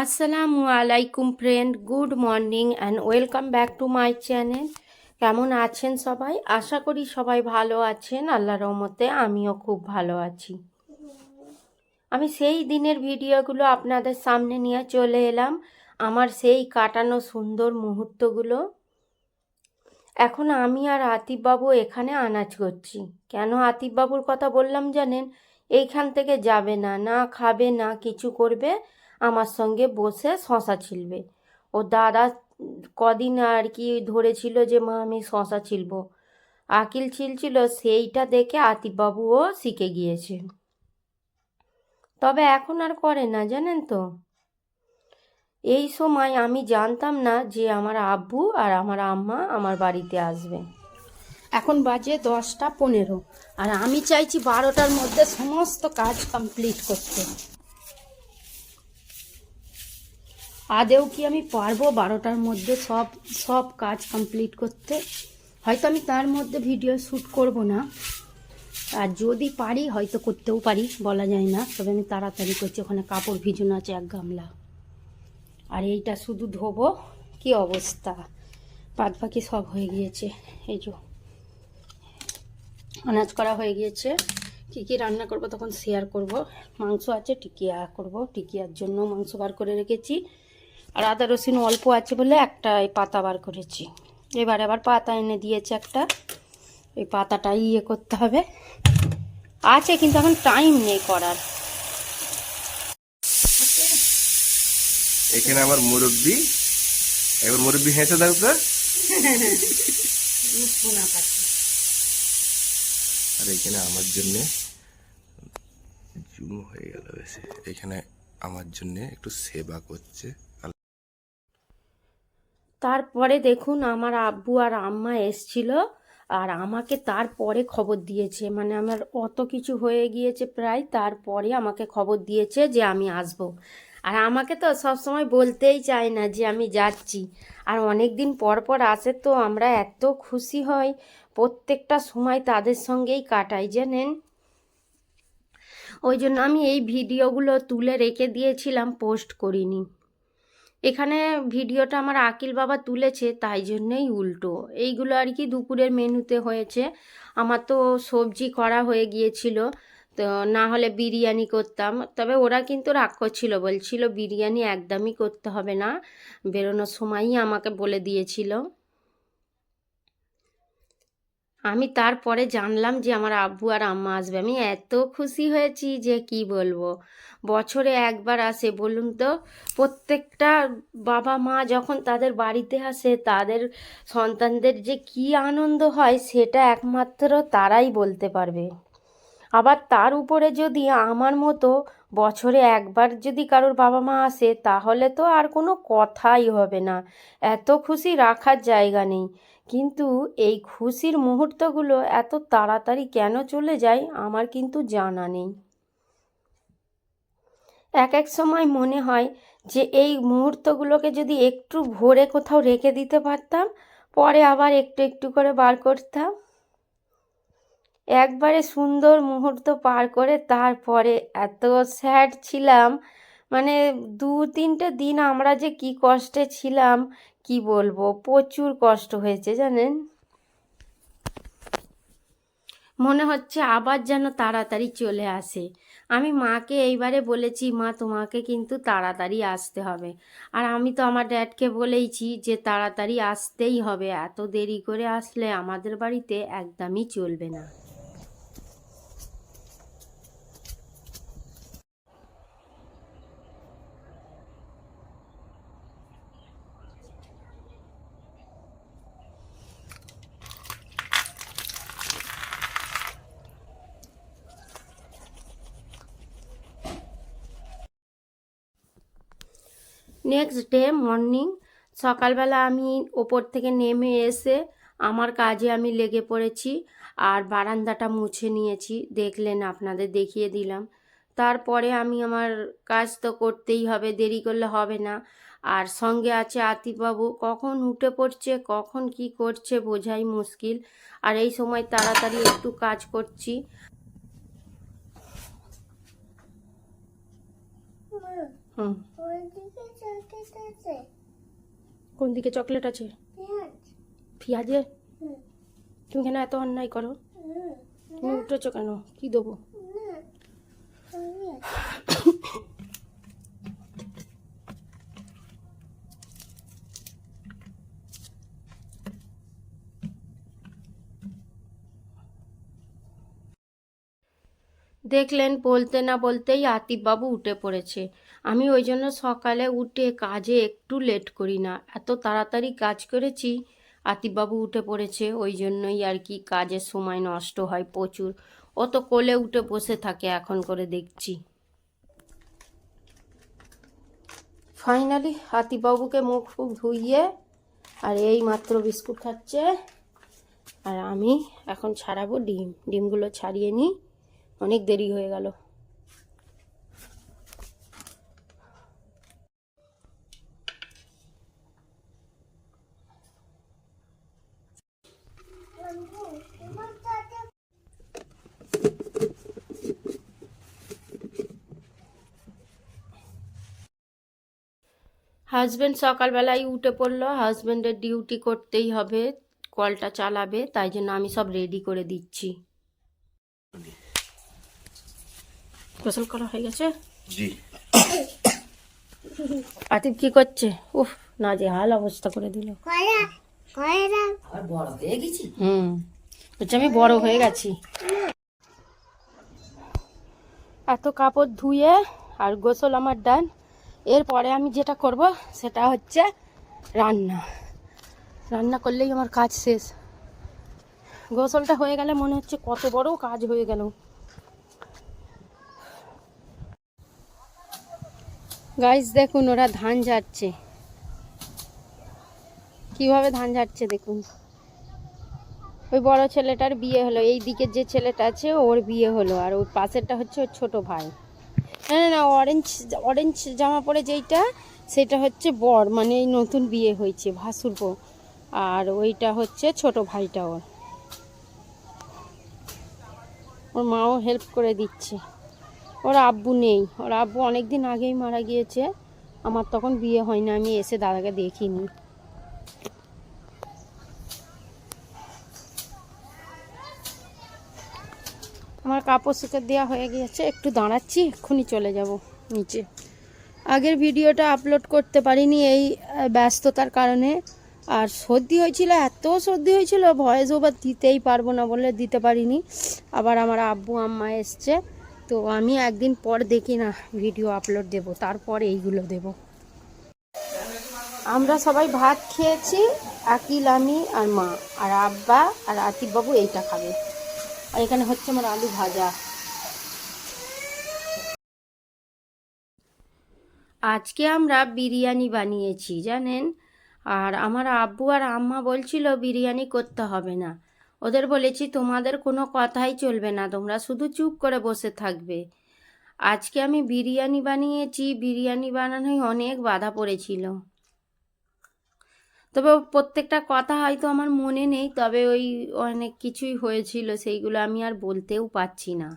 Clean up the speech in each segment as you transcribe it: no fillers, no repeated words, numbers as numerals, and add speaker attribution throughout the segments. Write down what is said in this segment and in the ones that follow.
Speaker 1: আসসালামু আলাইকুম friend, good morning and welcome back to my channel. কেমন আছেন সবাই? আশা করি সবাই ভালো আছেন। আল্লাহর রহমতে আমিও খুব ভালো আছি। আমি সেই দিনের ভিডিওগুলো আপনাদের সামনে নিয়ে চলে এলাম, আমার সেই কাটানো সুন্দর মুহূর্তগুলো। এখন আমি আর আতিফবাবু এখানে আনাজ করছি। কেন আতিফবাবুর কথা বললাম জানেন? এইখান থেকে যাবে না, না খাবে না কিছু করবে, আমার সঙ্গে বসে শশা ছিলবে। ও দাদা কদিন আর কি ধরেছিল যে মা আমি শশা ছিলবো, আকিল ছিলছিল, সেইটা দেখে আতিফবাবুও শিখে গিয়েছে। তবে এখন আর করে না, জানেন তো। এই সময় আমি জানতাম না যে আমার আব্বু আর আমার আম্মা আমার বাড়িতে আসবে। এখন বাজে 10টা 15 আর আমি চাইছি 12টার মধ্যে সমস্ত কাজ কমপ্লিট করতে। আদেও কি আমি পারবো 12টার মধ্যে সব কাজ কমপ্লিট করতে? হয়তো আমি তার মধ্যে ভিডিও শ্যুট করব না, আর যদি পারি হয়তো করতেও পারি, বলা যায় না। তবে আমি তাড়াতাড়ি করছি। ওখানে কাপড় ভিজানো আছে 1 গামলা, আর এইটা শুধু ধোবো। কি অবস্থা, বাদ বাকি সব হয়ে গিয়েছে। এই যে আনাজ করা হয়ে গিয়েছে। কি কি রান্না করব তখন শেয়ার করব। মাংস আছে, টিকিয়া করব, টিকিয়ার জন্য মাংস বার করে রেখেছি। আর আদা রসুন অল্প আছে বলে একটা এই পাতা বার করেছি। এবার আবার পাতা এনে দিয়েছে একটা, এই পাতাটা করতে হবে। আছে কিন্তু এখন টাইম নেই করার।
Speaker 2: এখানে আমার মুরব্বি, এবার মুরব্বি হেসে দাও তো। আর এখানে আমার জন্য জুম হয়ে গেল বেশি। এখানে আমার জন্য একটু সেবা করছে।
Speaker 1: তারপরে দেখুন আমার আব্বু আর আম্মা এসছিল, আর আমাকে তারপরে খবর দিয়েছে। মানে আমার অত কিছু হয়ে গিয়েছে প্রায়, তারপরে আমাকে খবর দিয়েছে যে আমি আসব। আর আমাকে তো সবসময় বলতেই চায় না যে আমি যাচ্ছি, আর অনেক দিন পর পর আসে তো আমরা এত খুশি হই। প্রত্যেকটা সময় তাদের সঙ্গেই কাটাই জানেন। ওই জন্য আমি এই ভিডিওগুলো তুলে রেখে দিয়েছিলাম, পোস্ট করিনি। এখানে ভিডিওটা আমার আকিল বাবা তুলেছে, তাই জন্যই উল্টো। এইগুলো আর কি দুপুরের মেনুতে হয়েছে। আমার তো সবজি করা হয়ে গিয়েছিল, তো না হলে বিরিয়ানি করতাম। তবে ওরা কিন্তু রাগ করছিল, বলছিল বিরিয়ানি একদমই করতে হবে না, বেরোনোর সময়ই আমাকে বলে দিয়েছিল। আমি তারপরে জানলাম যে আমার আব্বু আর আম্মা আসবে। আমি এত খুশি হয়েছি যে কি বলবো। বছরে একবার আসে বলুন তো। প্রত্যেকটা বাবা মা যখন তাদের বাড়িতে আসে, তাদের সন্তানদের যে কি আনন্দ হয় সেটা একমাত্র তারাই বলতে পারবে। আবার তার উপরে যদি আমার মতো বছরে একবার যদি কারোর বাবা মা আসে, তাহলে তো আর কোনো কথাই হবে না। এত খুশি রাখার জায়গা নেই। কিন্তু এই খুশির মুহূর্তগুলো এত তাড়াতাড়ি কেন চলে যায় আমার কিন্তু জানা নেই। এক এক সময় মনে হয় যে এই মুহূর্তগুলোকে যদি একটু ভরে কোথাও রেখে দিতে পারতাম, পরে আবার একটু একটু করে বার করতাম। একবারে সুন্দর মুহূর্ত পার করে তারপরে এত স্যাড ছিলাম। মানে 2-3টে দিন আমরা যে কি কষ্টে ছিলাম কি বলবো, প্রচুর কষ্ট হয়েছে জানেন। মনে হচ্ছে আবার যেন তাড়াতাড়ি চলে আসে। আমি মাকে এইবারে বলেছি, মা তোমাকে কিন্তু তাড়াতাড়ি আসতে হবে। আর আমি তো আমার ড্যাডকে বলেইছি যে তাড়াতাড়ি আসতেই হবে, এত দেরি করে আসলে আমাদের বাড়িতে একদমই চলবে না। নেক্সট ডে মর্নিং, সকালবেলা আমি ওপর থেকে নেমে এসে আমার কাজে আমি লেগে পড়েছি, আর বারান্দাটা মুছে নিয়েছি। দেখলেন, আপনাদের দেখিয়ে দিলাম। তারপরে আমি আমার কাজ তো করতেই হবে, দেরি করলে হবে না। আর সঙ্গে আছে আতিফবাবু, কখন উঠে পড়ছে কখন কি করছে বোঝাই মুশকিল। আর এই সময় তাড়াতাড়ি একটু কাজ করছি। হুম, কোন দিকে চকলেট আছে? পেঁয়াজে? তুমি কেন এত অন্যায় করো? তুমি উঠেছো কেন? কি দেবো? দেখলেন, বলতে না বলতেই আতিফবাবু উঠে পড়েছে। আমি ওই জন্য সকালে উঠে কাজে একটু লেট করি না, এত তাড়াতাড়ি কাজ করেছি। আতিফবাবু উঠে পড়েছে, ওই জন্যই আর কি কাজের সময় নষ্ট হয় প্রচুর। ও তো কোলে উঠে বসে থাকে এখন করে দেখছি। ফাইনালি আতিফবাবুকে মুখ ফুক ধুইয়ে আর এই মাত্র বিস্কুট খাচ্ছে। আর আমি এখন ছাড়াবো ডিমগুলো ছাড়িয়ে নিই, অনেক দেরি হয়ে গেল। হাজব্যান্ড সকালবেলায় উঠে পড়লো, হাজব্যান্ডের ডিউটি করতেই হবে, কলটা চালাবে, তাই জন্য আমি সব রেডি করে দিচ্ছি। গোসল করা হয়ে গেছে?
Speaker 2: জি।
Speaker 1: আতিফ কি করছে? উফ, না যে হাল অবস্থা করে দিল। বলছে আমি বড় হয়ে গেছি। এত কাপড় ধুয়ে আর গোসল আমার ডান। এরপরে আমি যেটা করব সেটা হচ্ছে রান্না। রান্না করলেই আমার কাজ শেষ। গোসলটা হয়ে গেলে মনে হচ্ছে কত বড় কাজ হয়ে গেল। গাইস দেখুন, ওরা ধান ঝাড়ছে, কিভাবে ধান ঝাড়ছে দেখুন। ওই বড় ছেলেটার বিয়ে হলো, এই দিকের যে ছেলেটা আছে ওর বিয়ে হলো, আর ওর পাশেরটা হচ্ছে ওর ছোট ভাই। না না না, অরেঞ্জ অরেঞ্জ জামা পরে যেইটা সেটা হচ্ছে বর, মানে এই নতুন বিয়ে হয়েছে ভাসুর বউ। আর ওইটা হচ্ছে ছোট ভাইটা ওর। ওর মাও হেল্প করে দিচ্ছে। ওর আব্বু নেই, ওর আব্বু অনেক দিন আগেই মারা গিয়েছে, আমার তখন বিয়ে হয়নি, আমি এসে দাদাকে দেখিনি। আমার কাপড় শুকে দেওয়া হয়ে গিয়েছে, একটু দাঁড়াচ্ছি, এক্ষুনি চলে যাব নিচে। আগের ভিডিওটা আপলোড করতে পারিনি এই ব্যস্ততার কারণে। আর সর্দি হয়েছিল, এত সর্দি হয়েছিল, ভয়েস ওভার দিতেই পারবো না বলে দিতে পারিনি। আবার আমার আব্বু আম্মা এসছে, তো আমি একদিন পর দেখি না ভিডিও আপলোড দেব, তারপর এইগুলো দেব। আমরা সবাই ভাত খেয়েছি, আকিল, আমি আর মা, আর আব্বা আর আতিফবাবু এইটা খাবে। আর এখানে হচ্ছে আমার আলু ভাজা। আজকে আমরা বিরিয়ানি বানিয়েছি জানেন। আর আমার আব্বু আর আম্মা বলছিল বিরিয়ানি করতে হবে না, ওদের বলেছি তোমাদের কোনো কথাই চলবে না, তোমরা শুধু চুপ করে বসে থাকবে। আজকে আমি বিরিয়ানি বানিয়েছি, বিরিয়ানি বানানোয় অনেক বাধা পড়েছিল, তবে প্রত্যেকটা কথা হয়তো আমার মনে নেই, তবে ওই অনেক কিছুই হয়েছিল, সেইগুলো আমি আর বলতেও পারছি না।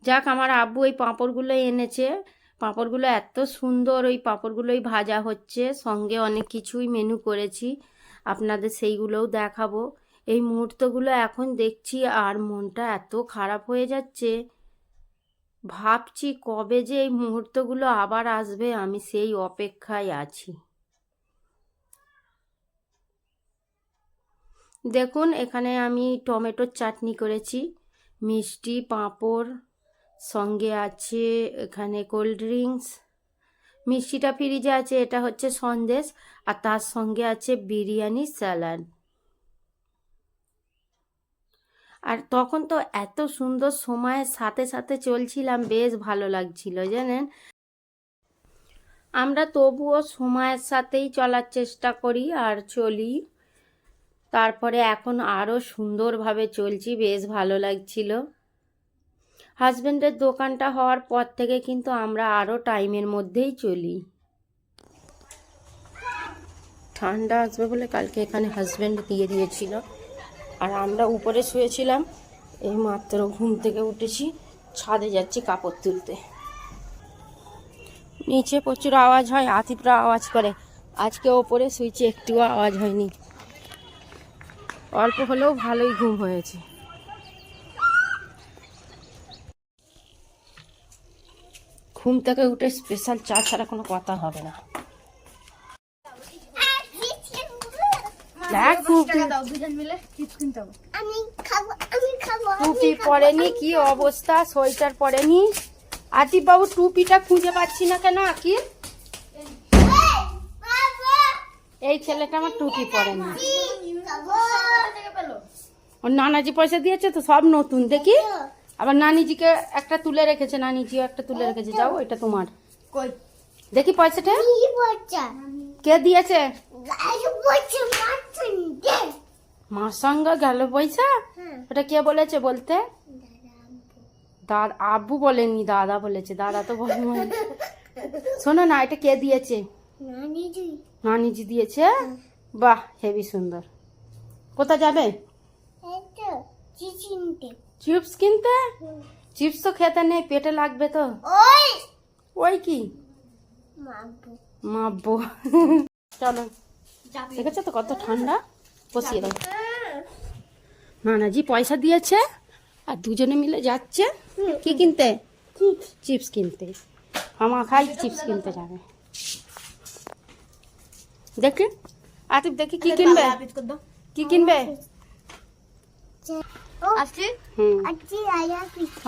Speaker 1: যাক, আমার আব্বু ওই পাঁপড়গুলো এনেছে, পাঁপড়গুলো এত সুন্দর, ওই পাঁপড়গুলোই ভাজা হচ্ছে, সঙ্গে অনেক কিছুই মেনু করেছি, আপনাদের সেইগুলোও দেখাবো। এই মুহূর্তগুলো এখন দেখছি আর মনটা এত খারাপ হয়ে যাচ্ছে, ভাবছি কবে যে এই মুহূর্তগুলো আবার আসবে, আমি সেই অপেক্ষায় আছি। দেখুন, এখানে আমি টমেটোর চাটনি করেছি, মিষ্টি, পাঁপড়, সঙ্গে আছে এখানে কোল্ড ড্রিঙ্কস, মিষ্টিটা ফ্রিজে আছে, এটা হচ্ছে সন্দেশ, আর তার সঙ্গে আছে বিরিয়ানি, স্যালাড। আর তখন তো এত সুন্দর সময়ের সাথে সাথে চলছিলাম, বেশ ভালো লাগছিল জানেন। আমরা তবুও সময়ের সাথেই চলার চেষ্টা করি আর চলি, তারপরে এখন আরও সুন্দরভাবে চলছি, বেশ ভালো লাগছিল। হাজব্যান্ডের দোকানটা হওয়ার পর থেকে কিন্তু আমরা আরও টাইমের মধ্যেই চলি। ঠান্ডা আসবে বলে কালকে এখানে হাজব্যান্ড দিয়ে দিয়েছিল, আর আমরা উপরে শুয়েছিলাম, এই মাত্র ঘুম থেকে উঠেছি, ছাদে যাচ্ছি কাপড় তুলতে। নিচে প্রচুর আওয়াজ হয়, আতিফরা আওয়াজ করে, আজকে ওপরে সুইচে একটুও আওয়াজ হয়নি, অল্প হলেও ভালোই ঘুম হয়েছে। ঘুম থেকে উঠে স্পেশাল চা ছাড়া কোনো কথা হবে না। দেখ টুপি পরেনি, কি অবস্থা, সোয়েটার পরেনি। আতিফ বাবু টুপিটা খুঁজে পাচ্ছি না কেন আকি? এই ছেলেটা আমার টুপি পরেনি। ওর নানাজি পয়সা দিয়েছে তো, সব নতুন দেখি। আবার নানিজিকে একটা তুলে রেখেছে, নানিজিও একটা তুলে রেখেছে। যাও, এটা তোমার। দেখি পয়সাটা কে দিয়েছে। মার সঙ্গে গেল পয়সা? ওটা কে বলেছে বলতে? দাদা, আব্বু বলেনি, দাদা বলেছে। দাদা তো বলে। শোনো না, এটা কে দিয়েছে? নানিজি দিয়েছে। বাহ, হেভি সুন্দর। কোথায় যাবে? চিপস কিনতে? চিপস তো খেতে নেই, পেটে লাগবে তো। ওই কি মাপবো। চলো, দেখেছো তো কত ঠান্ডা। বসিয়ে দাও। নানাজি পয়সা দিয়েছে আর দুজনে মিলে যাচ্ছে কি কিনতে? চিপস কিনতে। আমার খাই চিপস কিনতে যাবে। দেখি আতিফ, দেখি কি কিনবে। কি কিনবে?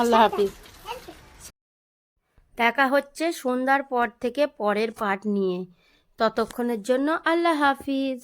Speaker 1: আল্লাহ হাফিজ। দেখা হচ্ছে সন্ধ্যার পর থেকে পরের পার্ট নিয়ে। ততক্ষণের জন্য আল্লাহ হাফিজ।